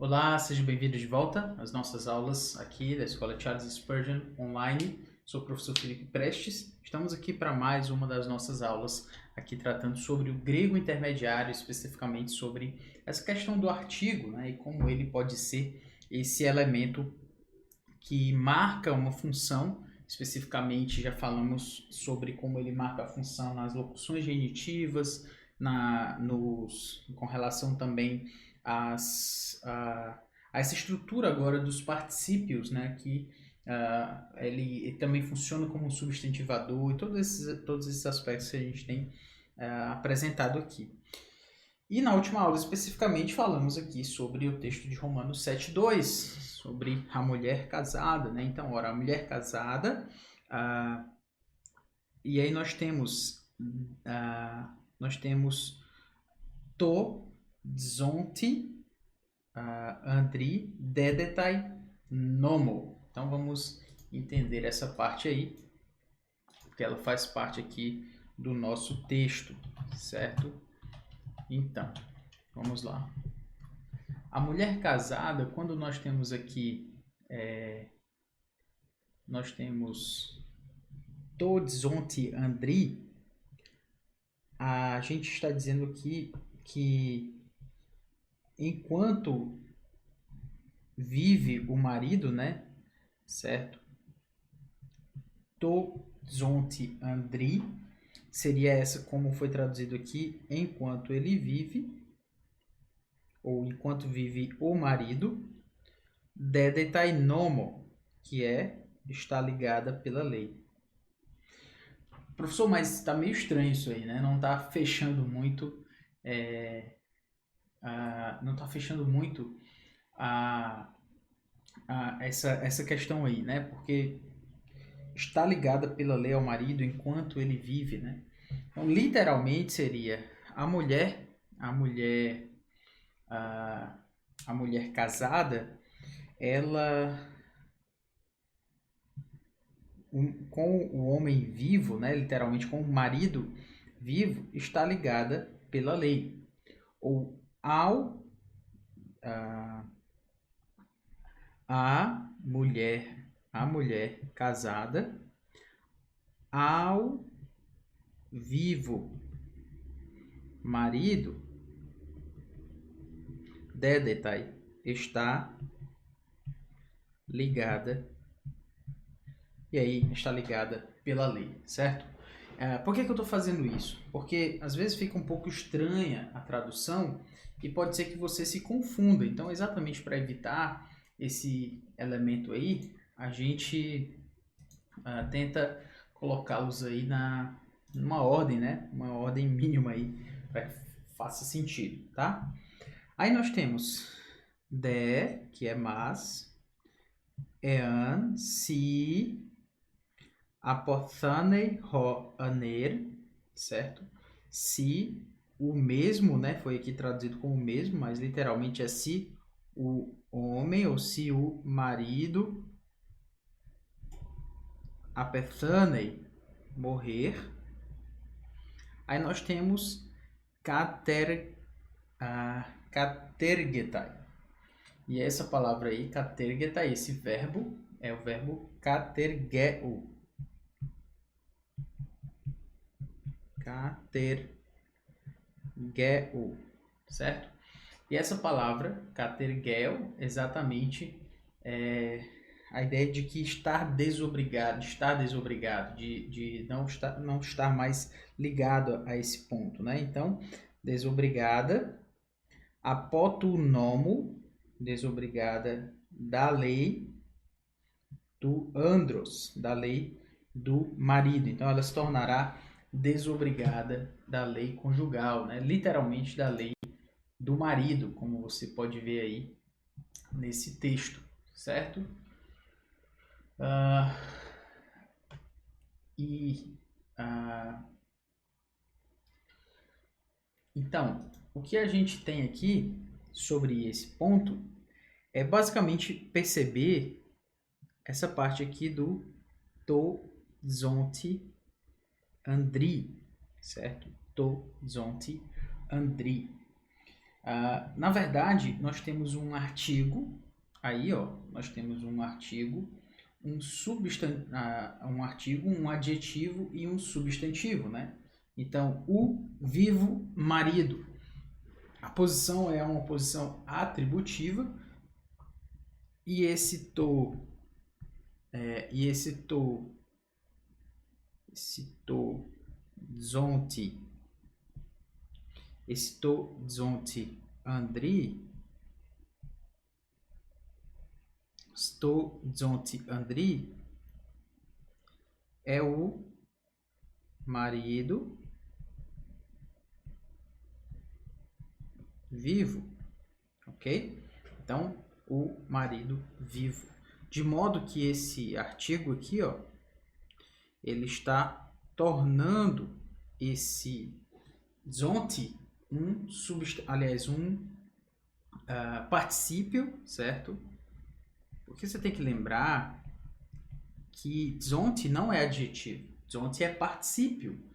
Olá, seja bem-vindo de volta às nossas aulas aqui da Escola Charles Spurgeon Online. Sou o professor Felipe Prestes. Estamos aqui para mais uma das nossas aulas, aqui tratando sobre o grego intermediário, especificamente sobre essa questão do artigo, né, e como ele pode ser esse elemento que marca uma função. Especificamente, já falamos sobre como ele marca a função nas locuções genitivas, com relação também a essa estrutura agora dos particípios, né, que ele também funciona como um substantivador e todos esses aspectos que a gente tem apresentado aqui. E na última aula, especificamente, falamos aqui sobre o texto de Romanos 7:2, sobre a mulher casada, né? Então, ora, a mulher casada, e aí nós temos to, zonti, andri, dedetai, nomo. Então, vamos entender essa parte aí, porque ela faz parte aqui do nosso texto, certo? Então, vamos lá. A mulher casada, quando nós temos aqui, nós temos Todzonti Andri, a gente está dizendo aqui que enquanto vive o marido, né, certo? Todzonti Andri seria essa como foi traduzido aqui, enquanto ele vive, ou enquanto vive o marido, dedetai nomo, que está ligada pela lei. Professor, mas está meio estranho isso aí, né? Não está fechando muito, não está fechando muito essa questão aí, né? Porque está ligada pela lei ao marido enquanto ele vive, né? Então, literalmente seria a mulher, a mulher, a mulher casada, ela com o homem vivo, né, literalmente com o marido vivo, está ligada pela lei. Ou a mulher casada ao vivo marido, dedetai, está ligada, e aí está ligada pela lei, certo? Por que eu estou fazendo isso? Porque às vezes fica um pouco estranha a tradução e pode ser que você se confunda. Então, exatamente para evitar esse elemento aí, a gente tenta colocá-los aí numa ordem, né? Uma ordem mínima aí, para que faça sentido, tá? Aí nós temos de, que é mas, ean, si, apothane, ho, aner, certo? Se o mesmo, né? Foi aqui traduzido como o mesmo, mas literalmente é se o homem ou se o marido, apethanei, morrer. Aí nós temos katergetai. E essa palavra aí, katergetai, esse verbo é o verbo katergeu. Katergeu, certo? E essa palavra, katergeu, exatamente a ideia de que estar desobrigado, de não estar mais ligado a esse ponto, né? Então, desobrigada, apotunomo, desobrigada da lei do andros, da lei do marido. Então, ela se tornará desobrigada da lei conjugal, né? Literalmente da lei do marido, como você pode ver aí nesse texto, certo? Então, o que a gente tem aqui sobre esse ponto é basicamente perceber essa parte aqui do to, zonti, andri, certo? To, zonti, andri. Na verdade, nós temos um artigo, aí ó, nós temos um artigo, um artigo, um adjetivo e um substantivo, né? Então, o vivo marido. A posição é uma posição atributiva e esse zonte Andri é o marido vivo, ok? Então, o marido vivo. De modo que esse artigo aqui, ó, ele está tornando esse zonte um particípio, certo? Porque você tem que lembrar que zonte não é adjetivo, zonte é particípio.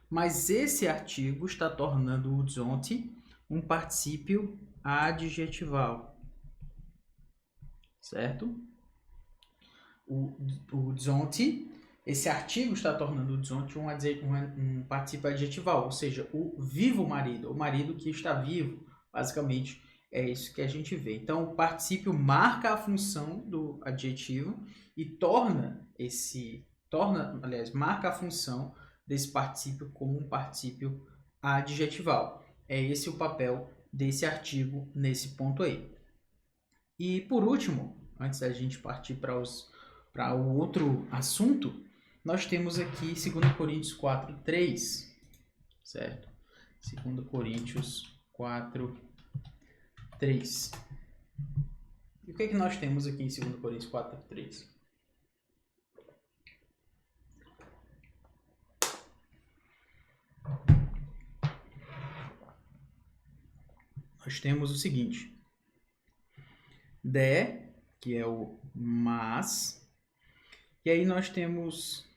Mas esse artigo está tornando o zonte um particípio adjetival, certo? O zonte, esse artigo está tornando o zonte um particípio adjetival, ou seja, o vivo marido, o marido que está vivo, basicamente é isso que a gente vê. Então, o particípio marca a função do adjetivo e marca a função desse particípio como um particípio adjetival. É esse o papel desse artigo nesse ponto aí. E por último, antes da gente partir para o outro assunto, nós temos aqui 2 Coríntios 4:3, certo? 2 Coríntios 4:3. E o que é que nós temos aqui em 2 Coríntios 4:3? Nós temos o seguinte: de, que é o mas, e aí nós temos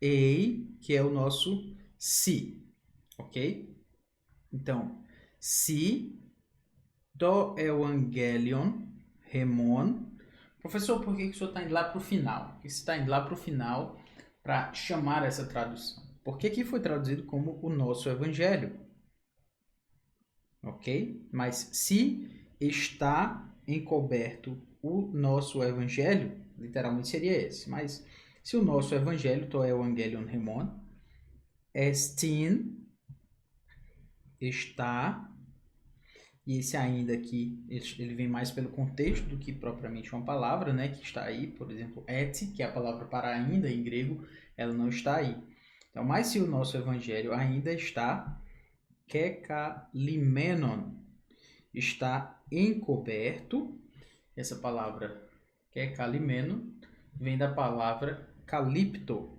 ei, que é o nosso se, ok? Então, se do evangelion remon. Professor, por que o senhor está indo lá para o final? Por que você está indo lá para o final para chamar essa tradução? Porque aqui foi traduzido como o nosso evangelho, ok? Mas se está encoberto o nosso evangelho, literalmente seria esse. Mas se o nosso evangelho, to evangelion remon, estin, está, e esse ainda aqui, ele vem mais pelo contexto do que propriamente uma palavra, né, que está aí, por exemplo, et, que é a palavra para ainda em grego, ela não está aí. Então, mas se o nosso evangelho ainda está, kekalimenon, está encoberto, essa palavra kekalimeno vem da palavra calipto.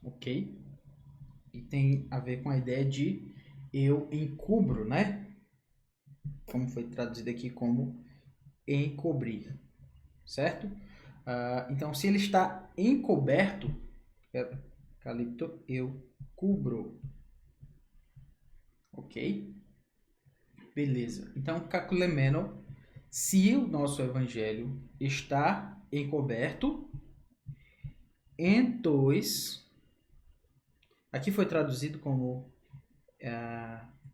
Ok? E tem a ver com a ideia de eu encubro, né? Como foi traduzido aqui como encobrir, certo? Então, se ele está encoberto, calipto, eu cubro. Ok? Beleza. Então, kakulemeno, se o nosso evangelho está encoberto, entois, aqui foi traduzido como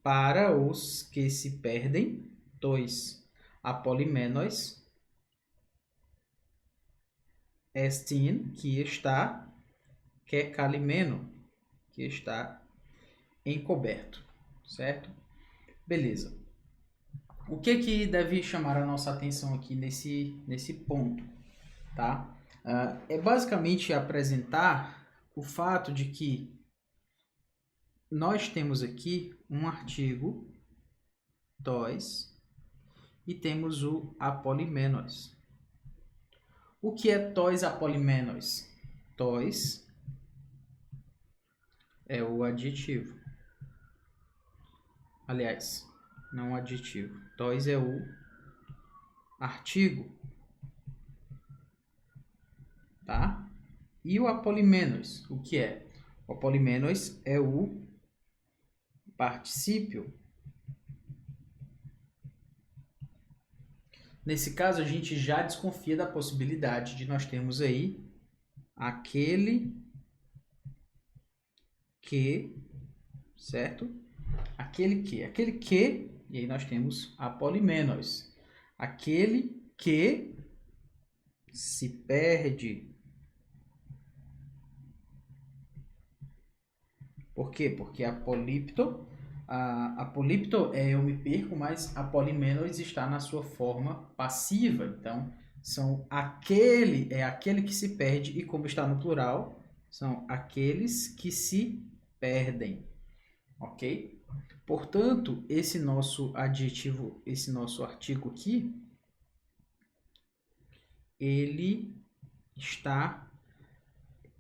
para os que se perdem, tois apolimenos, estin, que está, kekalimeno, que está encoberto, certo? Beleza. O que deve chamar a nossa atenção aqui nesse ponto, tá? É basicamente apresentar o fato de que nós temos aqui um artigo, tois, e temos o apolimenos. O que é tois apolimenos? Tois é o adjetivo. Aliás, não o adjetivo. Tois é o artigo. Tá? E o apolimenos, o que é? O apolimenos é o particípio. Nesse caso, a gente já desconfia da possibilidade de nós termos aí aquele que, certo? Aquele que, e aí nós temos apolimenos. Aquele que se perde. Por quê? Porque apolipto é eu me perco, mas apolimenos está na sua forma passiva. Então, é aquele que se perde, e como está no plural, são aqueles que se perdem. Ok? Portanto, esse nosso adjetivo, esse nosso artigo aqui, ele está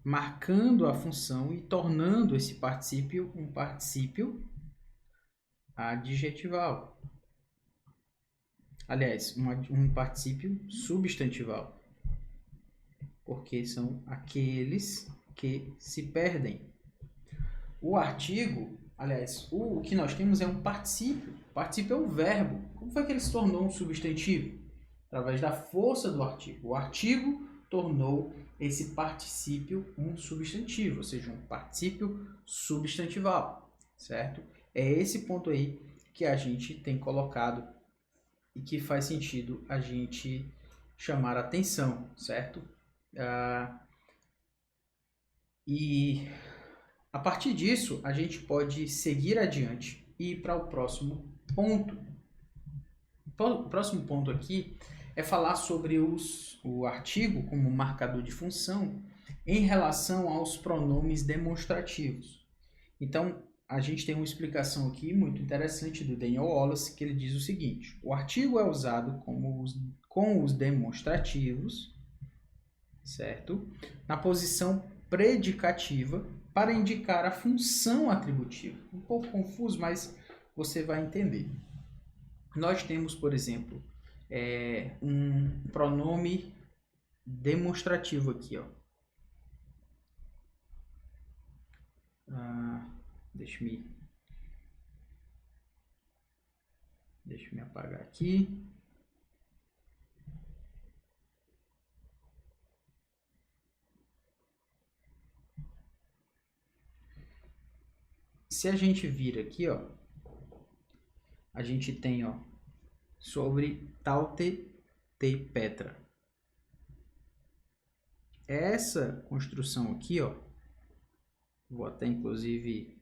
marcando a função e tornando esse particípio um particípio adjetival. Aliás, um particípio substantival. Porque são aqueles que se perdem. O artigo, aliás, o que nós temos é um particípio. O particípio é um verbo. Como foi que ele se tornou um substantivo? Através da força do artigo. O artigo tornou esse particípio um substantivo, ou seja, um particípio substantival, certo? É esse ponto aí que a gente tem colocado e que faz sentido a gente chamar a atenção, certo? E a partir disso, a gente pode seguir adiante e ir para o próximo ponto. O próximo ponto aqui é falar sobre o artigo como marcador de função em relação aos pronomes demonstrativos. Então, a gente tem uma explicação aqui muito interessante do Daniel Wallace, que ele diz o seguinte: o artigo é usado com os demonstrativos, certo? Na posição predicativa para indicar a função atributiva. Um pouco confuso, mas você vai entender. Nós temos, por exemplo, um pronome demonstrativo aqui, ó. Deixa eu apagar aqui. Se a gente vir aqui, ó, a gente tem, ó, sobre taute te petra. Essa construção aqui, ó, vou até inclusive,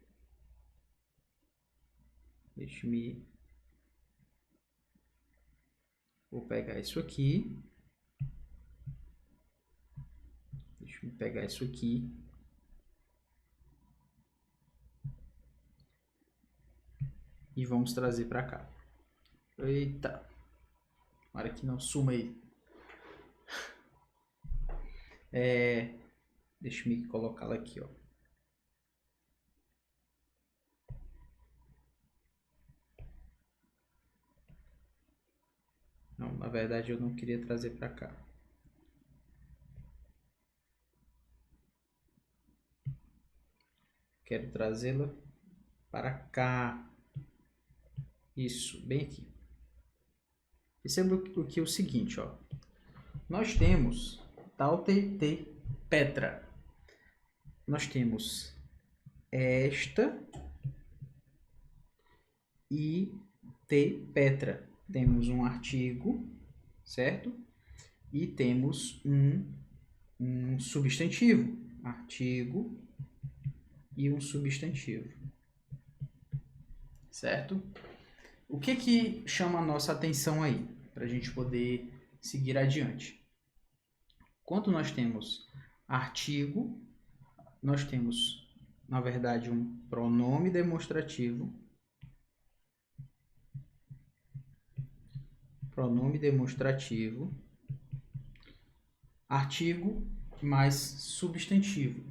vou pegar isso aqui, deixa eu pegar isso aqui, e vamos trazer para cá. Eita, para que não suma aí. Deixa eu colocá-la aqui, ó. Não, na verdade eu não queria trazer para cá. Quero trazê-la para cá. Isso, bem aqui. Perceba o seguinte, ó. Nós temos taute te petra. Nós temos esta e te petra. Temos um artigo, certo? E temos um substantivo. Artigo e um substantivo. Certo? O que chama a nossa atenção aí? Para a gente poder seguir adiante. Quando nós temos artigo, nós temos, na verdade, um pronome demonstrativo. Pronome demonstrativo. Artigo mais substantivo.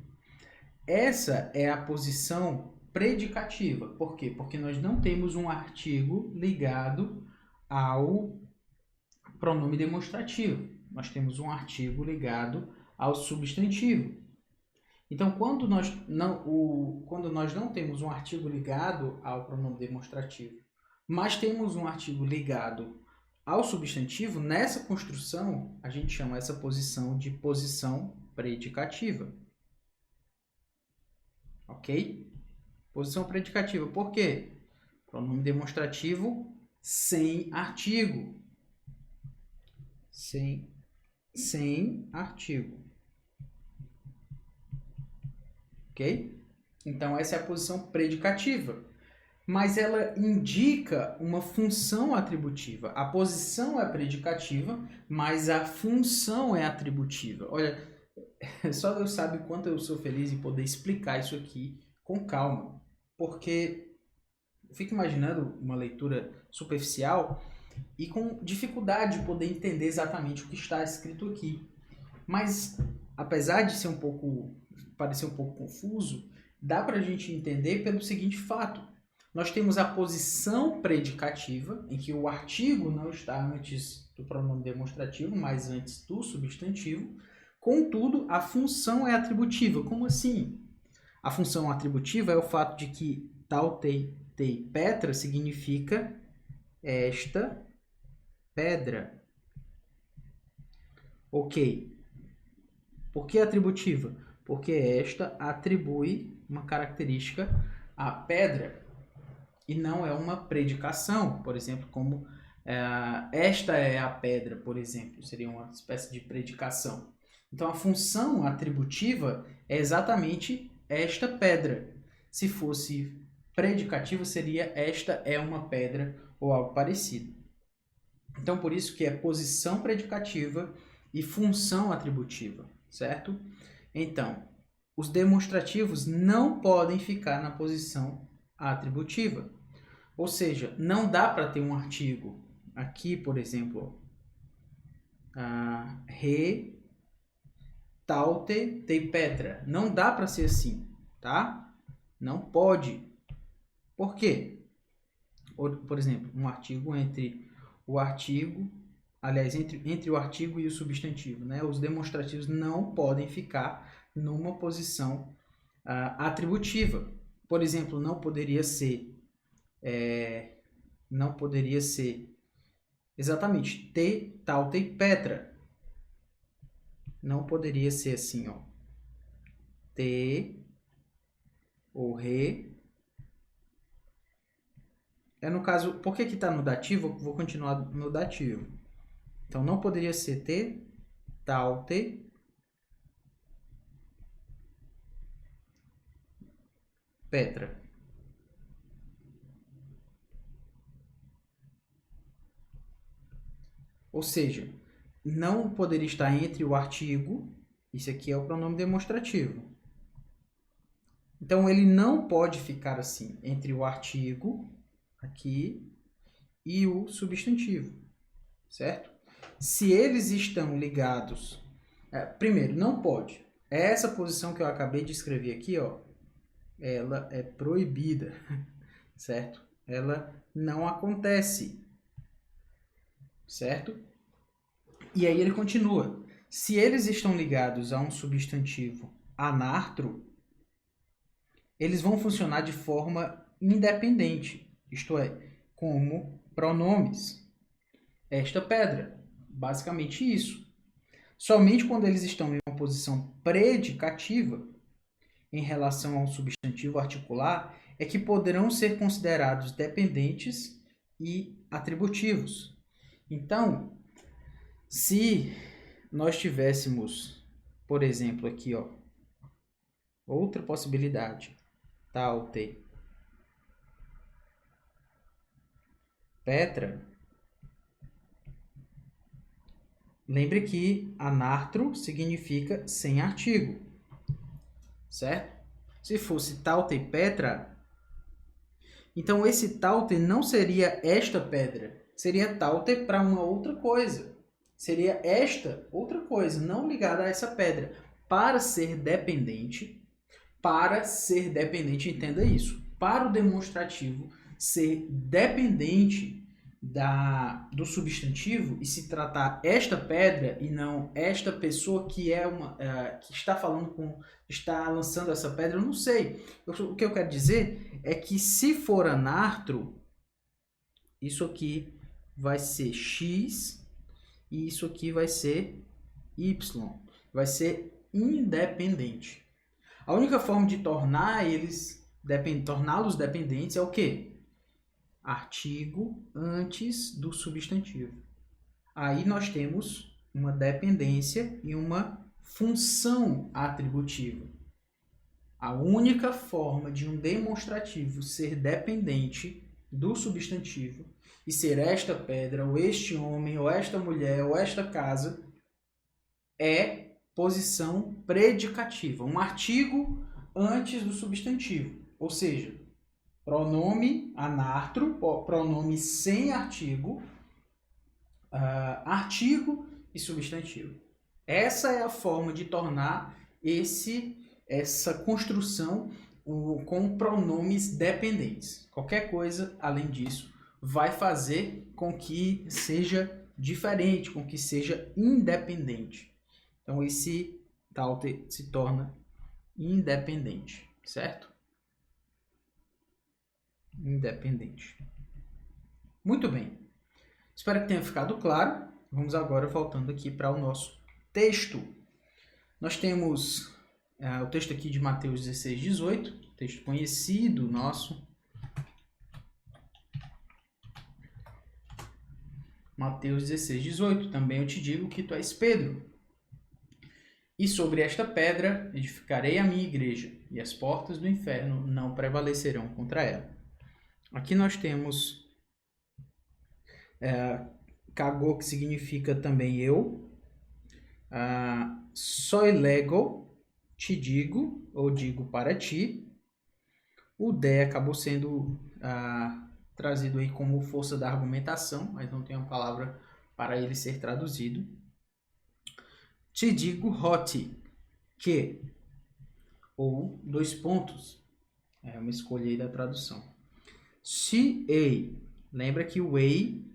Essa é a posição predicativa. Por quê? Porque nós não temos um artigo ligado ao pronome demonstrativo. Nós temos um artigo ligado ao substantivo. Então, quando nós não temos um artigo ligado ao pronome demonstrativo, mas temos um artigo ligado ao substantivo, nessa construção, a gente chama essa posição de posição predicativa. Ok? Posição predicativa. Por quê? Pronome demonstrativo sem artigo. Sem artigo. Ok? Então, essa é a posição predicativa. Mas ela indica uma função atributiva. A posição é predicativa, mas a função é atributiva. Olha, só Deus sabe o quanto eu sou feliz em poder explicar isso aqui com calma. Porque eu fico imaginando uma leitura superficial e com dificuldade de poder entender exatamente o que está escrito aqui. Mas, apesar de ser parecer um pouco confuso, dá para a gente entender pelo seguinte fato. Nós temos a posição predicativa, em que o artigo não está antes do pronome demonstrativo, mas antes do substantivo. Contudo, a função é atributiva. Como assim? A função atributiva é o fato de que tal, tei, petra significa esta pedra. Ok. Por que atributiva? Porque esta atribui uma característica à pedra e não é uma predicação, por exemplo, como esta é a pedra, por exemplo, seria uma espécie de predicação. Então, a função atributiva é exatamente esta pedra. Se fosse predicativa, seria esta é uma pedra ou algo parecido. Então, por isso que é posição predicativa e função atributiva, certo? Então, os demonstrativos não podem ficar na posição atributiva. Ou seja, não dá para ter um artigo. Aqui, por exemplo, re, taute, tei, petra. Não dá para ser assim, tá? Não pode. Por quê? Por exemplo, um artigo entre o artigo, aliás, entre o artigo e o substantivo, né? Os demonstrativos não podem ficar numa posição atributiva. Por exemplo, não poderia ser exatamente te, tal, te, petra. Não poderia ser assim, ó. Te ou re. No caso, por que está no dativo? Eu vou continuar no dativo. Então, não poderia ser te, tal, te, petra. Ou seja, não poderia estar entre o artigo, isso aqui é o pronome demonstrativo. Então, ele não pode ficar assim, entre o artigo, aqui, e o substantivo, certo? Se eles estão ligados... primeiro, não pode. Essa posição que eu acabei de escrever aqui, ó, ela é proibida, certo? Ela não acontece, certo? E aí ele continua. Se eles estão ligados a um substantivo anartro, eles vão funcionar de forma independente, isto é, como pronomes. Esta pedra, basicamente isso. Somente quando eles estão em uma posição predicativa, em relação ao substantivo articular, é que poderão ser considerados dependentes e atributivos. Então, se nós tivéssemos, por exemplo, aqui, ó, outra possibilidade, taute, petra, lembre que anartro significa sem artigo, certo? Se fosse taute petra, então esse taute não seria esta pedra, seria taute para uma outra coisa. Seria esta outra coisa, não ligada a essa pedra. Para ser dependente, entenda isso. Para o demonstrativo ser dependente do substantivo e se tratar esta pedra e não esta pessoa que que está está lançando essa pedra, eu não sei. O que eu quero dizer é que se for anartro, isso aqui vai ser x e isso aqui vai ser y. Vai ser independente. A única forma de torná-los dependentes é o quê? Artigo antes do substantivo. Aí nós temos uma dependência e uma função atributiva. A única forma de um demonstrativo ser dependente do substantivo e ser esta pedra, ou este homem, ou esta mulher, ou esta casa, é posição predicativa, um artigo antes do substantivo, ou seja, pronome anartro, pronome sem artigo, artigo e substantivo. Essa é a forma de tornar essa construção com pronomes dependentes. Qualquer coisa além disso vai fazer com que seja diferente, com que seja independente. Então, esse tal se torna independente, certo? Independente. Muito bem. Espero que tenha ficado claro. Vamos agora voltando aqui para o nosso texto. Nós temos o texto aqui de Mateus 16, 18, texto conhecido nosso. Mateus 16, 18. Também eu te digo que tu és Pedro. E sobre esta pedra edificarei a minha igreja, e as portas do inferno não prevalecerão contra ela. Aqui nós temos Kagô, que significa também eu. Soy lego, te digo, ou digo para ti. O de acabou sendo trazido aí como força da argumentação, mas não tem uma palavra para ele ser traduzido. Te digo hoti, que, ou dois pontos, é uma escolha aí da tradução. Se ei, lembra que o ei,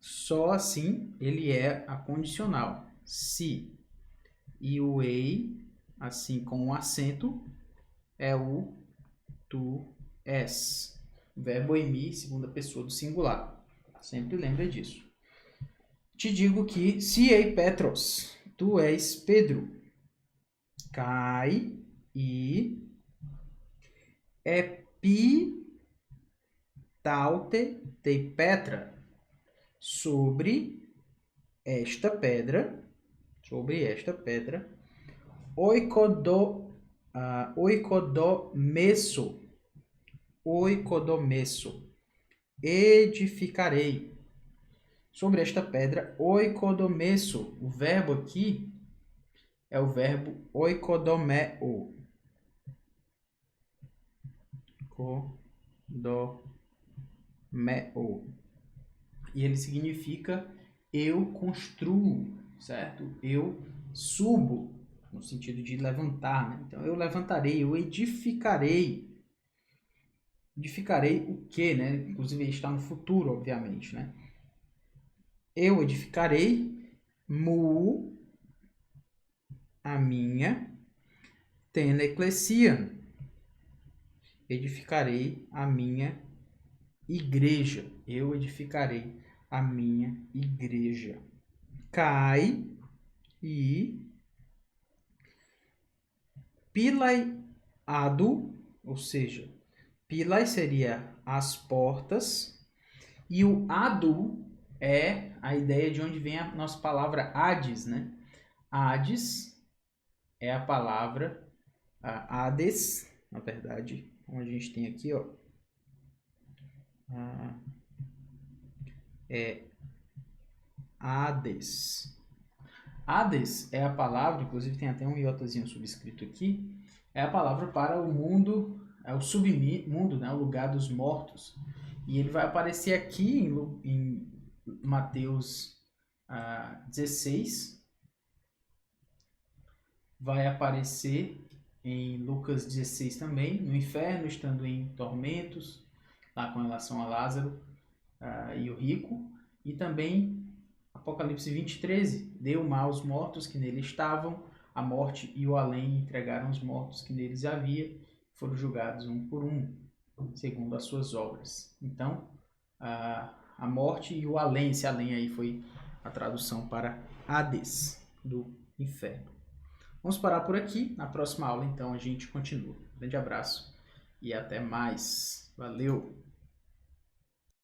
só assim ele é a condicional, se, e o ei, assim com um acento, é o tu és, verbo emi, segunda pessoa do singular, sempre lembra disso. Te digo que, se ei Petros, tu és Pedro, cai e epi taute te Petra, sobre esta pedra, oikodomesso, edificarei. Sobre esta pedra, oikodomesso. O verbo aqui é o verbo oikodomeo. E ele significa eu construo, certo? Eu subo, no sentido de levantar, né? Então, eu levantarei, eu edificarei. Edificarei o quê, né? Inclusive, ele está no futuro, obviamente, né? Eu edificarei a minha tenda eclesia. Edificarei a minha igreja. Eu edificarei a minha igreja. Cai e pilai adu, ou seja, pilai seria as portas e o adu é a ideia de onde vem a nossa palavra Hades, né? Hades é a palavra Hades, na verdade, onde a gente tem aqui, ó, é Hades. Hades é a palavra, inclusive tem até um iotazinho subscrito aqui, é a palavra para o mundo, é o submundo, né? O lugar dos mortos. E ele vai aparecer aqui em Mateus 16, vai aparecer em Lucas 16 também, no inferno, estando em tormentos, lá com relação a Lázaro. e o rico, e também Apocalipse 20:13, deu mal aos mortos que nele estavam, a morte e o além entregaram os mortos que neles havia, foram julgados um por um, segundo as suas obras. Então, a morte e o além, esse além aí foi a tradução para Hades, do inferno. Vamos parar por aqui, na próxima aula então a gente continua. Grande abraço e até mais. Valeu!